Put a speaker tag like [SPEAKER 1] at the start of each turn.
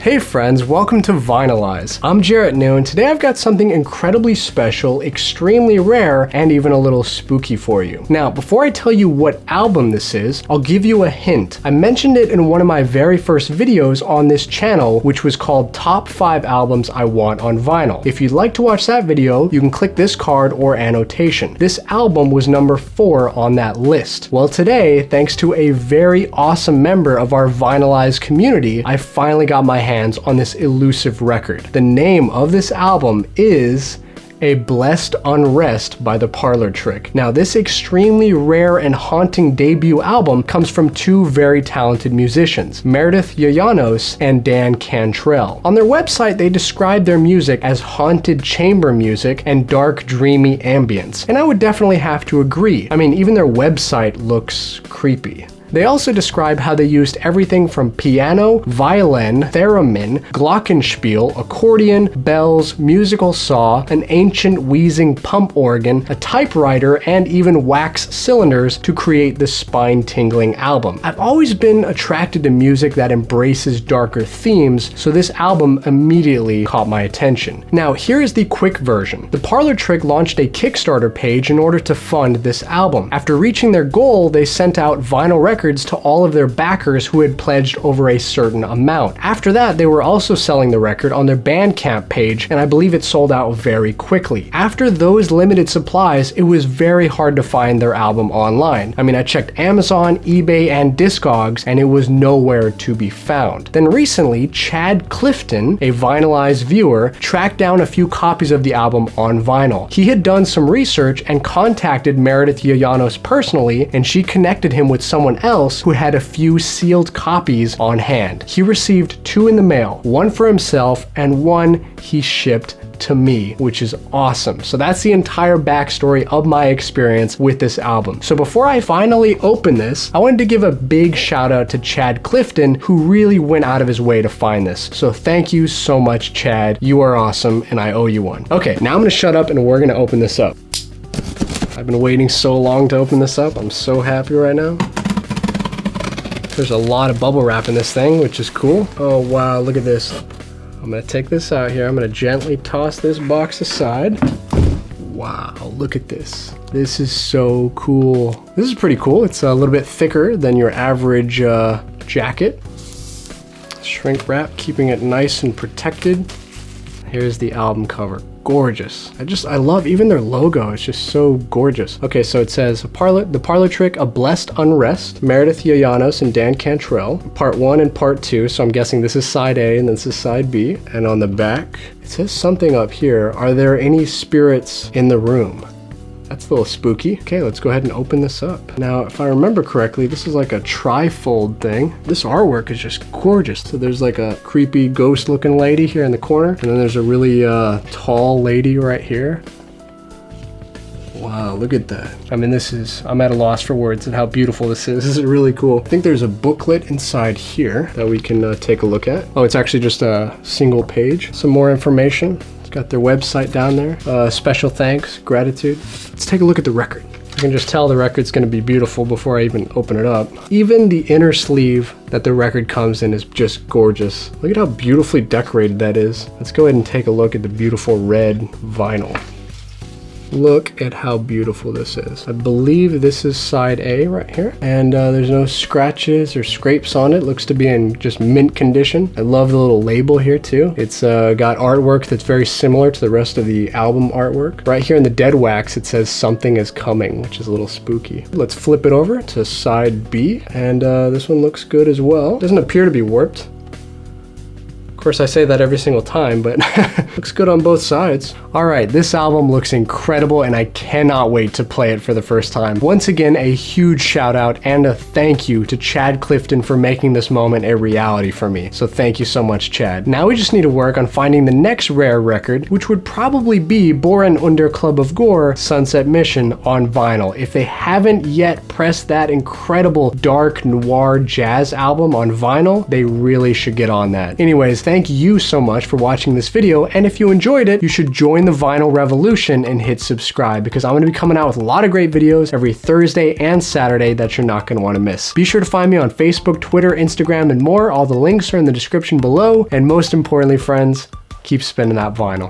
[SPEAKER 1] Hey friends, welcome to Vinylize. I'm Jarrett New, and today I've got something incredibly special, extremely rare, and even a little spooky for you. Now, before I tell you what album this is, I'll give you a hint. I mentioned it in one of my very first videos on this channel, which was called Top 5 Albums I Want on Vinyl. If you'd like to watch that video, you can click this card or annotation. This album was number 4 on that list. Well, today, thanks to a very awesome member of our Vinylize community, I finally got my hands on this elusive record. The name of this album is A Blessed Unrest by The Parlor Trick. Now, this extremely rare and haunting debut album comes from two very talented musicians, Meredith Yayanos and Dan Cantrell. On their website, they describe their music as haunted chamber music and dark, dreamy ambience. And I would definitely have to agree. I mean, even their website looks creepy. They also describe how they used everything from piano, violin, theremin, glockenspiel, accordion, bells, musical saw, an ancient wheezing pump organ, a typewriter, and even wax cylinders to create this spine-tingling album. I've always been attracted to music that embraces darker themes, so this album immediately caught my attention. Now, here is the quick version. The Parlor Trick launched a Kickstarter page in order to fund this album. After reaching their goal, they sent out vinyl records to all of their backers who had pledged over a certain amount. After that, they were also selling the record on their Bandcamp page, and I believe it sold out very quickly. After those limited supplies, it was very hard to find their album online. I mean, I checked Amazon, eBay, and Discogs, and it was nowhere to be found. Then recently, Chad Clifton, a Vinylize viewer, tracked down a few copies of the album on vinyl. He had done some research and contacted Meredith Yayanos personally, and she connected him with someone else who had a few sealed copies on hand. He received 2 in the mail, one for himself and one he shipped to me, which is awesome. So that's the entire backstory of my experience with this album. So before I finally open this, I wanted to give a big shout out to Chad Clifton, who really went out of his way to find this. So thank you so much, Chad. You are awesome, and I owe you one. Okay, now I'm gonna shut up and we're gonna open this up. I've been waiting so long to open this up. I'm so happy right now. There's a lot of bubble wrap in this thing, which is cool. Oh wow, look at this. I'm gonna take this out here. I'm gonna gently toss this box aside. Wow, look at this. This is so cool. This is pretty cool. It's a little bit thicker than your average jacket. Shrink wrap, keeping it nice and protected. Here's the album cover. Gorgeous. I love even their logo. It's just so gorgeous. Okay, so it says The Parlor Trick, A Blessed Unrest, Meredith Yayanos and Dan Cantrell, Part 1 and Part 2. So I'm guessing this is side A and this is side B. And on the back, it says something up here. Are there any spirits in the room? That's a little spooky. Okay, let's go ahead and open this up. Now, if I remember correctly, this is like a tri-fold thing. This artwork is just gorgeous. So there's like a creepy ghost looking lady here in the corner. And then there's a really tall lady right here. Wow, look at that. I mean, I'm at a loss for words at how beautiful this is. This is really cool. I think there's a booklet inside here that we can take a look at. Oh, it's actually just a single page. Some more information. Got their website down there. Special thanks, gratitude. Let's take a look at the record. I can just tell the record's gonna be beautiful before I even open it up. Even the inner sleeve that the record comes in is just gorgeous. Look at how beautifully decorated that is. Let's go ahead and take a look at the beautiful red vinyl. Look at how beautiful this is. I believe this is side A right here. And there's no scratches or scrapes on it. Looks to be in just mint condition. I love the little label here too. It's got artwork that's very similar to the rest of the album artwork. Right here in the dead wax, it says Something Is Coming, which is a little spooky. Let's flip it over to side B. And this one looks good as well. Doesn't appear to be warped. Of course, I say that every single time, but looks good on both sides. All right, this album looks incredible and I cannot wait to play it for the first time. Once again, a huge shout out and a thank you to Chad Clifton for making this moment a reality for me. So thank you so much, Chad. Now we just need to work on finding the next rare record, which would probably be Boren Under Club of Gore, Sunset Mission on vinyl. If they haven't yet pressed that incredible dark noir jazz album on vinyl, they really should get on that. Anyways, thank you so much for watching this video, and if you enjoyed it, you should join the vinyl revolution and hit subscribe, because I'm going to be coming out with a lot of great videos every Thursday and Saturday that you're not going to want to miss. Be sure to find me on Facebook, Twitter, Instagram, and more. All the links are in the description below, and most importantly, friends, keep spinning that vinyl.